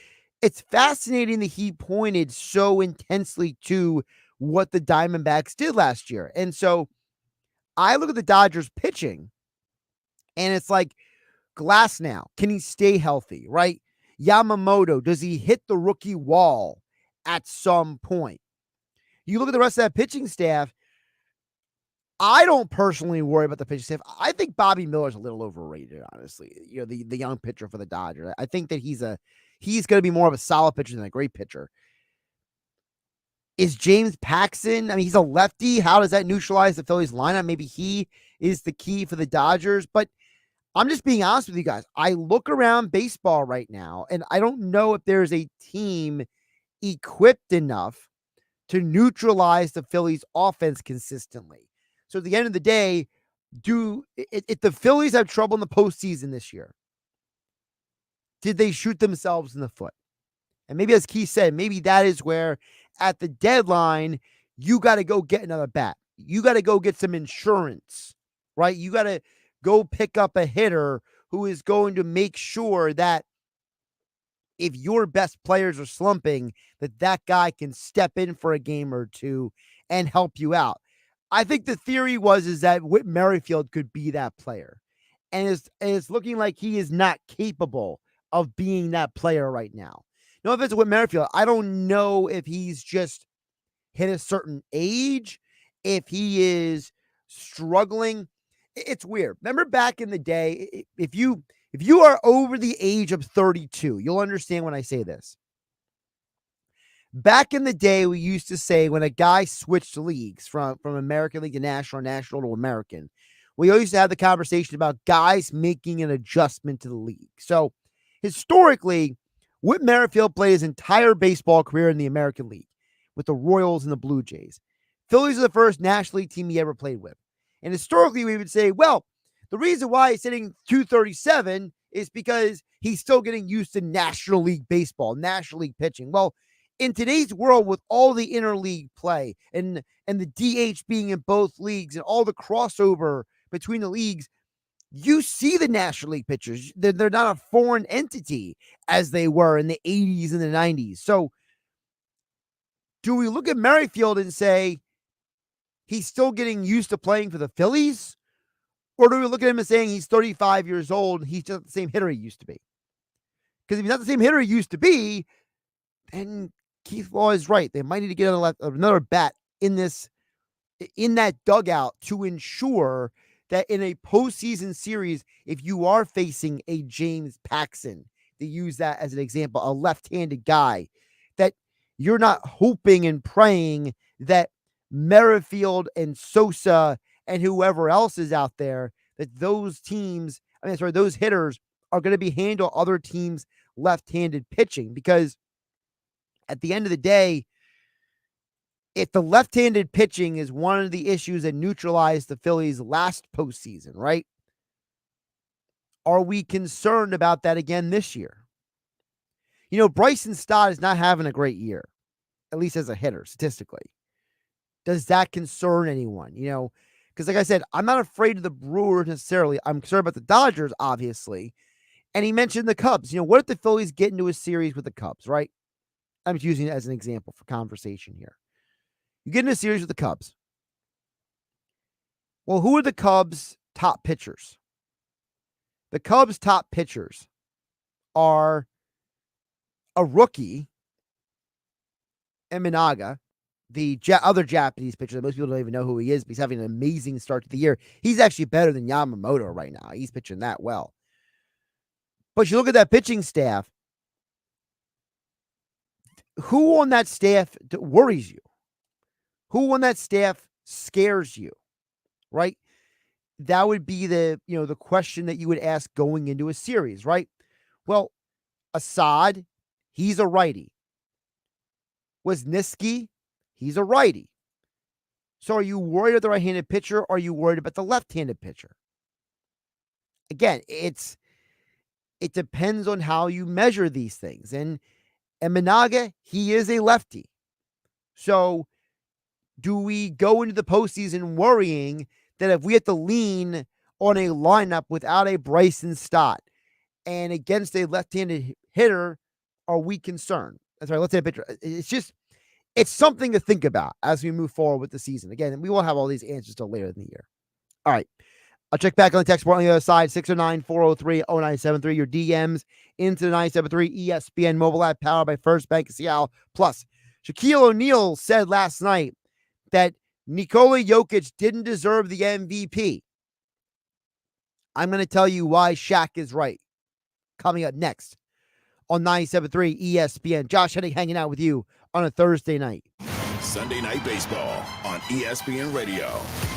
it's fascinating that he pointed so intensely to what the Diamondbacks did last year. And so I look at the Dodgers pitching, and it's like Glass now. Can he stay healthy, right? Yamamoto, does he hit the rookie wall at some point? You look at the rest of that pitching staff, I don't personally worry about the pitching staff. I think Bobby Miller's a little overrated, honestly. The young pitcher for the Dodgers. I think that he's going to be more of a solid pitcher than a great pitcher. Is James Paxton? He's a lefty. How does that neutralize the Phillies lineup? Maybe he is the key for the Dodgers. But I'm just being honest with you guys. I look around baseball right now, and I don't know if there's a team equipped enough to neutralize the Phillies offense consistently. So at the end of the day, if the Phillies have trouble in the postseason this year, did they shoot themselves in the foot? And maybe, as Keith said, maybe that is where at the deadline, you got to go get another bat. You got to go get some insurance, right? You got to go pick up a hitter who is going to make sure that if your best players are slumping, that guy can step in for a game or two and help you out. I think the theory is that Whit Merrifield could be that player. And it's looking like he is not capable of being that player right now. No offense to Whit Merrifield. I don't know if he's just hit a certain age, if he is struggling. It's weird. Remember back in the day, if you are over the age of 32, you'll understand when I say this. Back in the day, we used to say when a guy switched leagues from American League to National to American, we always used to have the conversation about guys making an adjustment to the league. So historically, Whit Merrifield played his entire baseball career in the American League with the Royals and the Blue Jays. Phillies are the first National League team he ever played with. And historically, we would say, well, the reason why he's hitting 237 is because he's still getting used to National League baseball, National League pitching. Well, in today's world, with all the interleague play and the DH being in both leagues and all the crossover between the leagues, you see the National League pitchers. They're not a foreign entity as they were in the 80s and the 90s. So do we look at Merrifield and say he's still getting used to playing for the Phillies? Or do we look at him and saying he's 35 years old and he's just the same hitter he used to be? Because if he's not the same hitter he used to be, then Keith Law is right. They might need to get another bat in that dugout to ensure that in a postseason series, if you are facing a James Paxton, to use that as an example, a left-handed guy, that you're not hoping and praying that Merrifield and Sosa and whoever else is out there, that those hitters are going to be handling other teams' left-handed pitching. Because at the end of the day, if the left-handed pitching is one of the issues that neutralized the Phillies last postseason, right? Are we concerned about that again this year? Bryson Stott is not having a great year. at least as a hitter, statistically. Does that concern anyone? Because like I said, I'm not afraid of the Brewers necessarily. I'm concerned about the Dodgers, obviously. And he mentioned the Cubs. What if the Phillies get into a series with the Cubs, right? I'm just using it as an example for conversation here. You get into a series with the Cubs. Well, who are the Cubs' top pitchers? The Cubs' top pitchers are a rookie, Eminaga, the other Japanese pitcher that most people don't even know who he is, but he's having an amazing start to the year. He's actually better than Yamamoto right now. He's pitching that well. But you look at that pitching staff, who on that staff worries you? Who on that staff scares you? Right? That would be the question that you would ask going into a series, right? Well, Assad, he's a righty. Wisniewski, he's a righty. So are you worried about the right-handed pitcher or are you worried about the left-handed pitcher? Again, it depends on how you measure these things. And Eminaga, he is a lefty. So do we go into the postseason worrying that if we have to lean on a lineup without a Bryson Stott and against a left-handed hitter, are we concerned? That's right, left-handed pitcher. It's something to think about as we move forward with the season. Again, we won't have all these answers till later in the year. All right. I'll check back on the text board on the other side, 609-403-0973. Your DMs into the 973 ESPN mobile app powered by First Bank of Seattle. Plus, Shaquille O'Neal said last night that Nikola Jokic didn't deserve the MVP. I'm going to tell you why Shaq is right. Coming up next on 97.3 ESPN. Josh Hennig hanging out with you on a Thursday night. Sunday Night Baseball on ESPN Radio.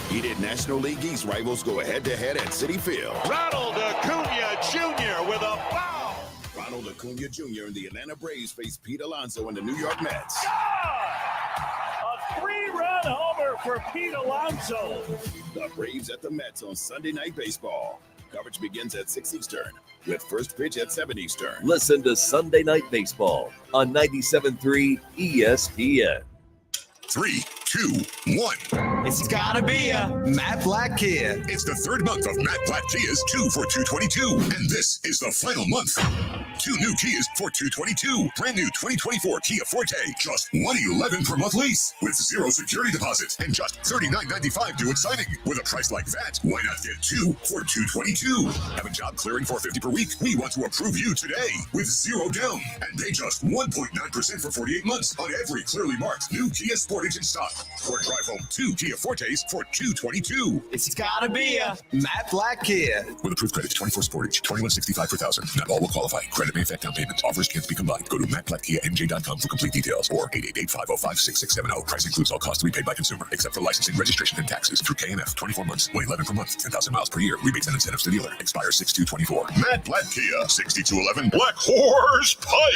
Heated National League East rivals go head-to-head at Citi Field. Ronald Acuna Jr. with a foul. Ronald Acuna Jr. and the Atlanta Braves face Pete Alonso and the New York Mets. A three-run homer for Pete Alonso. The Braves at the Mets on Sunday Night Baseball. Coverage begins at 6 Eastern with first pitch at 7 Eastern. Listen to Sunday Night Baseball on 97.3 ESPN. 3, 2, 1. It's gotta be a Matt Blatt Kia. It's the third month of Matt Blatt Kia's 2 for $222. And this is the final month. 2 new Kias for $222. Brand new 2024 Kia Forte. Just $111 per month lease. With 0 security deposit. And just $39.95 due at signing. With a price like that, why not get 2 for $222? Have a job clearing $450 per week? We want to approve you today. With 0 down. And pay just 1.9% for 48 months on every clearly marked new Kia Sportage in stock. Or drive home 2 Kia Fortes for $222. It's gotta be a Matt Blatt Kia. With approved credit, 24 Sportage, $21.65 per thousand. Not all will qualify. Credit may affect down payment. Offers can't be combined. Go to mattblattkianj.com for complete details or 888-505-6670. Price includes all costs to be paid by consumer, except for licensing, registration, and taxes. Through KNF, 24 months, $111 per month, 10,000 miles per year. Rebates and incentives to dealer. Expires 6/2/24. Matt Blatt Kia, 6211 Black Horse Pike,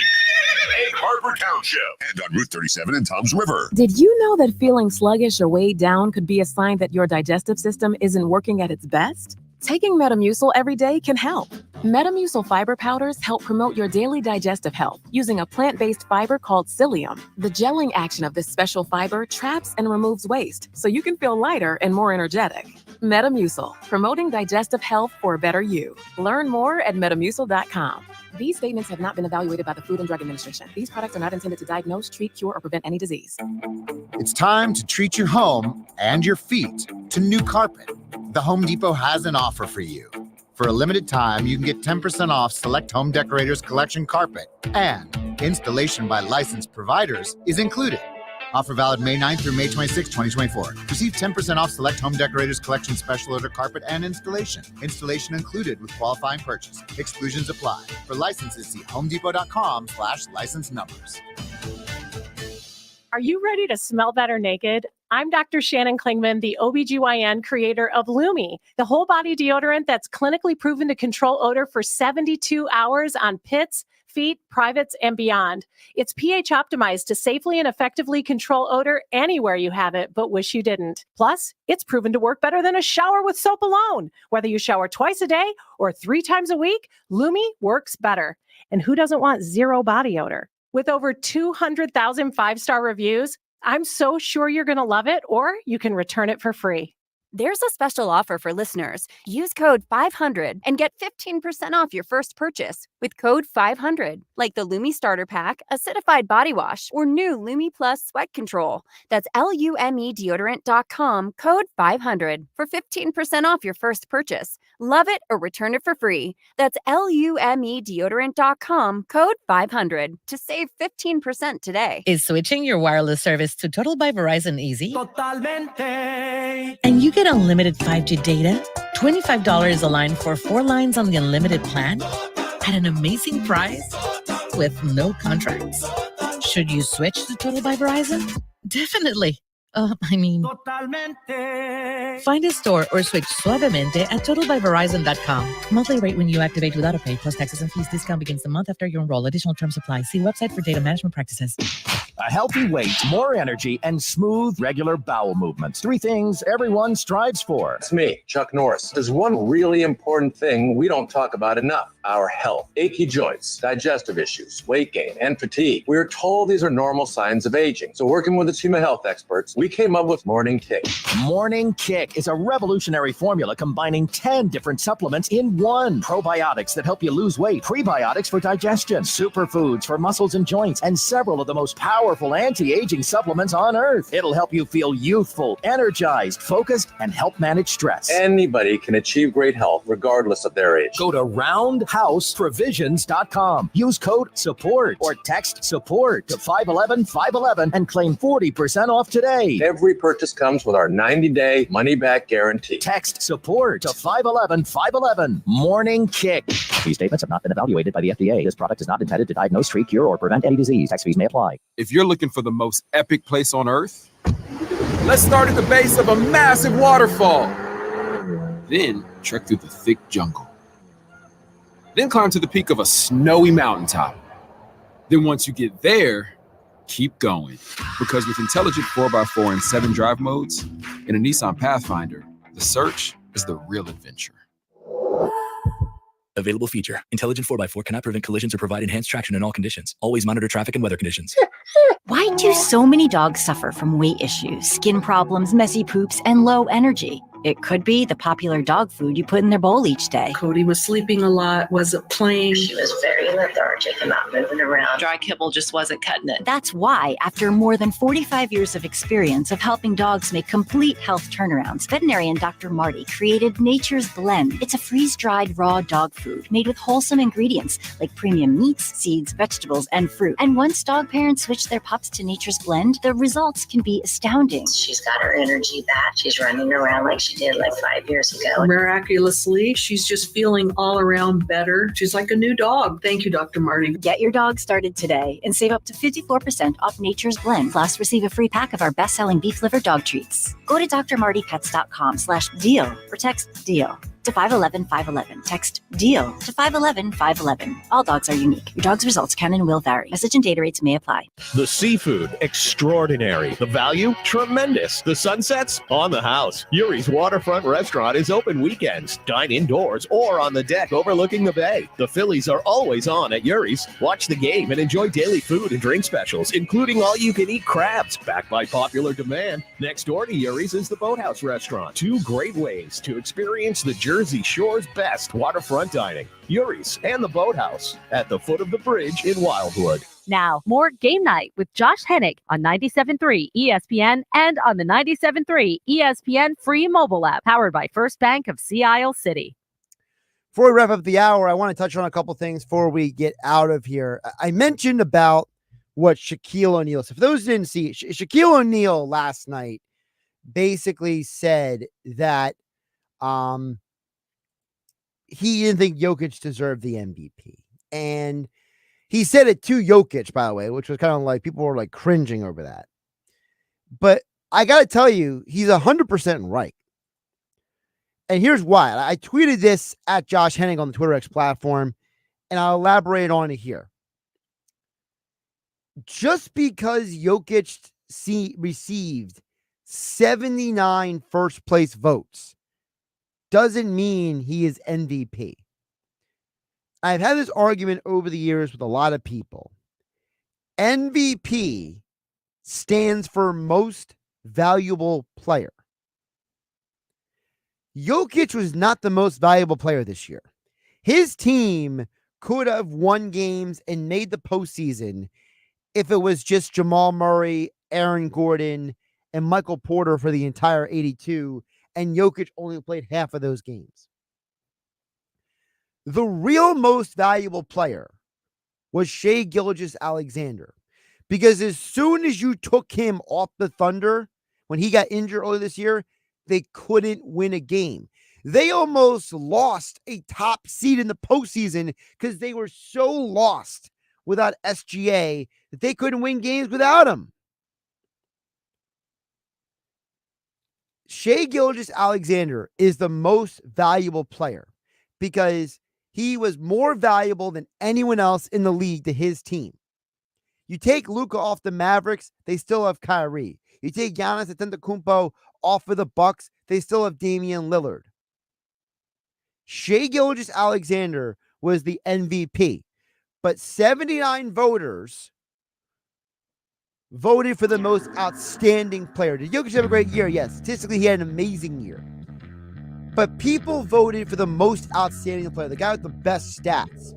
Egg Harbor Township, and on Route 37 in Toms River. Did you know that feeling sluggish or weighed down could be a sign that your digestive system isn't working at its best? Taking Metamucil every day can help. Metamucil fiber powders help promote your daily digestive health using a plant-based fiber called psyllium. The gelling action of this special fiber traps and removes waste, so you can feel lighter and more energetic. Metamucil, promoting digestive health for a better you. Learn more at metamucil.com. These statements have not been evaluated by the Food and Drug Administration. These products are not intended to diagnose, treat, cure, or prevent any disease. It's time to treat your home and your feet to new carpet. The Home Depot has an offer for you. For a limited time, you can get 10% off select Home Decorators Collection carpet, and installation by licensed providers is included. Offer valid May 9th through May 26, 2024. Receive 10% off select Home Decorators Collection special order carpet and installation. Installation included with qualifying purchase. Exclusions apply. For licenses, see homedepot.com/license numbers. Are you ready to smell better naked? I'm Dr. Shannon Klingman, the OBGYN creator of Lumi, the whole body deodorant that's clinically proven to control odor for 72 hours on pits, feet, privates, and beyond. It's pH optimized to safely and effectively control odor anywhere you have it, but wish you didn't. Plus, it's proven to work better than a shower with soap alone. Whether you shower twice a day or 3 times a week, Lumi works better. And who doesn't want zero body odor? With over 200,000 five-star reviews, I'm so sure you're going to love it, or you can return it for free. There's a special offer for listeners. Use code 500 and get 15% off your first purchase with code 500, like the Lumi Starter Pack, Acidified Body Wash, or new Lumi Plus Sweat Control. That's LUME deodorant.com, code 500 for 15% off your first purchase. Love it or return it for free. That's LUME deodorant.com, code 500 to save 15% today. Is switching your wireless service to Total by Verizon easy? Totalmente. And you get unlimited 5G data, $25 a line for 4 lines on the unlimited plan, at an amazing price with no contracts. Should you switch to Total by Verizon? Definitely. Totalmente. Find a store or switch suavemente at totalbyverizon.com. Monthly rate when you activate without a pay plus taxes and fees. Discount begins the month after you enroll. Additional terms apply. See website for data management practices. A healthy weight, more energy, and smooth, regular bowel movements. 3 things everyone strives for. It's me, Chuck Norris. There's one really important thing we don't talk about enough: our health. Achy joints, digestive issues, weight gain, and fatigue. We are told these are normal signs of aging. So working with a team of health experts, we came up with Morning Kick. Morning Kick is a revolutionary formula combining 10 different supplements in one. Probiotics that help you lose weight, prebiotics for digestion, superfoods for muscles and joints, and several of the most powerful anti-aging supplements on earth. It'll help you feel youthful, energized, focused, and help manage stress. Anybody can achieve great health regardless of their age. Go to roundhouseprovisions.com. Use code SUPPORT or text SUPPORT to 511-511 and claim 40% off today. Every purchase comes with our 90-day money-back guarantee. Text SUPPORT to 511-511. Morning Kick. These statements have not been evaluated by the FDA. This product is not intended to diagnose, treat, cure, or prevent any disease. Tax fees may apply. If you're looking for the most epic place on earth, let's start at the base of a massive waterfall. Then trek through the thick jungle. Then climb to the peak of a snowy mountaintop. Then once you get there, keep going. Because with intelligent 4x4 and 7 drive modes and a Nissan Pathfinder, the search is the real adventure. Available feature. Intelligent 4x4 cannot prevent collisions or provide enhanced traction in all conditions. Always monitor traffic and weather conditions. Why do so many dogs suffer from weight issues, skin problems, messy poops, and low energy? It could be the popular dog food you put in their bowl each day. Cody was sleeping a lot, wasn't playing. She was very lethargic and not moving around. Dry kibble just wasn't cutting it. That's why, after more than 45 years of experience of helping dogs make complete health turnarounds, veterinarian Dr. Marty created Nature's Blend. It's a freeze-dried raw dog food made with wholesome ingredients like premium meats, seeds, vegetables, and fruit. And once dog parents switch their pups to Nature's Blend, the results can be astounding. She's got her energy back. She's running around like she did like 5 years ago. Miraculously, she's just feeling all around better. She's like a new dog. Thank you, Dr. Marty. Get your dog started today and save up to 54% off Nature's Blend. Plus, receive a free pack of our best-selling beef liver dog treats. Go to drmartypets.com/deal or text DEAL to 511-511. Text DEAL to 511-511. All dogs are unique. Your dog's results can and will vary. Message and data rates may apply. The seafood, extraordinary. The value, tremendous. The sunsets, on the house. Yuri's Waterfront Restaurant is open weekends. Dine indoors or on the deck overlooking the bay. The Phillies are always on at Yuri's. Watch the game and enjoy daily food and drink specials, including all-you-can-eat crabs, backed by popular demand. Next door to Yuri's is the Boathouse Restaurant. 2 great ways to experience the Jersey Shore's best waterfront dining. Yuri's and the Boathouse at the foot of the bridge in Wildwood. Now, more Game Night with Josh Hennick on 97.3 ESPN and on the 97.3 ESPN free mobile app, powered by First Bank of Sea Isle City. Before we wrap up the hour, I want to touch on a couple things before we get out of here. I mentioned about what Shaquille O'Neal said. For those who didn't see, Shaquille O'Neal last night basically said that he didn't think Jokic deserved the MVP. And he said it to Jokic, by the way, which was kind of like people were like cringing over that. But I got to tell you, he's 100% right. And here's why. I tweeted this at Josh Hennig on the Twitter X platform, and I'll elaborate on it here. Just because Jokic received 79 first place votes doesn't mean he is MVP. I've had this argument over the years with a lot of people. MVP stands for most valuable player. Jokic was not the most valuable player this year. His team could have won games and made the postseason if it was just Jamal Murray, Aaron Gordon, and Michael Porter for the entire 82, and Jokic only played half of those games. The real most valuable player was Shai Gilgeous-Alexander, because as soon as you took him off the Thunder, when he got injured earlier this year, they couldn't win a game. They almost lost a top seed in the postseason because they were so lost without SGA that they couldn't win games without him. Shai Gilgeous-Alexander is the most valuable player because he was more valuable than anyone else in the league to his team. You take Luka off the Mavericks, they still have Kyrie. You take Giannis Antetokounmpo off of the Bucks, they still have Damian Lillard. Shai Gilgeous-Alexander was the MVP, but 79 voters voted for the most outstanding player. Did Jokic have a great year? Yes. Statistically, he had an amazing year. But people voted for the most outstanding player, the guy with the best stats.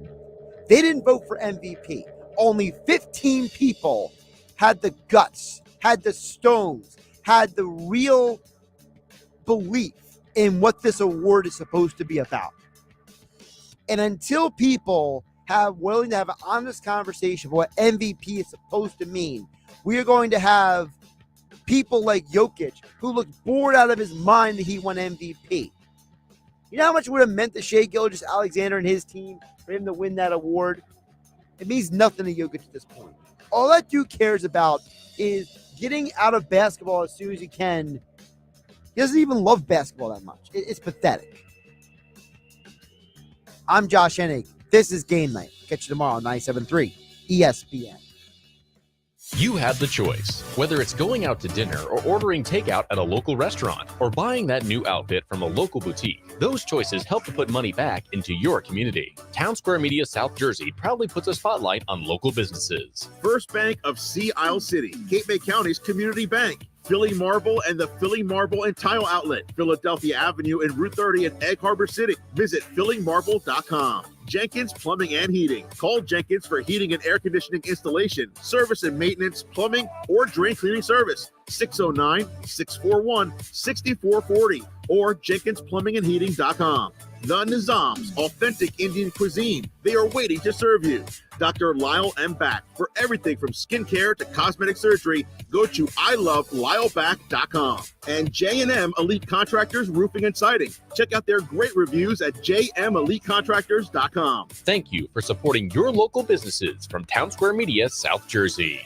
They didn't vote for MVP. Only 15 people had the guts, had the stones, had the real belief in what this award is supposed to be about. And until people have willing to have an honest conversation about what MVP is supposed to mean, we are going to have people like Jokic who looked bored out of his mind that he won MVP. You know how much it would have meant to Shai Gilgeous-Alexander and his team for him to win that award? It means nothing to Jokic at this point. All that dude cares about is getting out of basketball as soon as he can. He doesn't even love basketball that much. It's pathetic. I'm Josh Hennig. This is Game Night. Catch you tomorrow on 97.3 ESPN. You have the choice, whether it's going out to dinner or ordering takeout at a local restaurant or buying that new outfit from a local boutique. Those choices help to put money back into your community. Town Square Media South Jersey proudly puts a spotlight on local businesses. First Bank of Sea Isle City, Cape May County's community bank. Philly Marble and the Philly Marble and Tile Outlet, Philadelphia Avenue and Route 30 in Egg Harbor City. Visit phillymarble.com. Jenkins Plumbing and Heating. Call Jenkins for heating and air conditioning installation, service and maintenance, plumbing, or drain cleaning service. 609-641-6440 or JenkinsPlumbingandHeating.com. The Nizam's Authentic Indian Cuisine. They are waiting to serve you. Dr. Lyle M. Back. For everything from skincare to cosmetic surgery, go to ILoveLyleBack.com. And J&M Elite Contractors Roofing and Siding. Check out their great reviews at JMEliteContractors.com. Thank you for supporting your local businesses from Town Square Media South Jersey.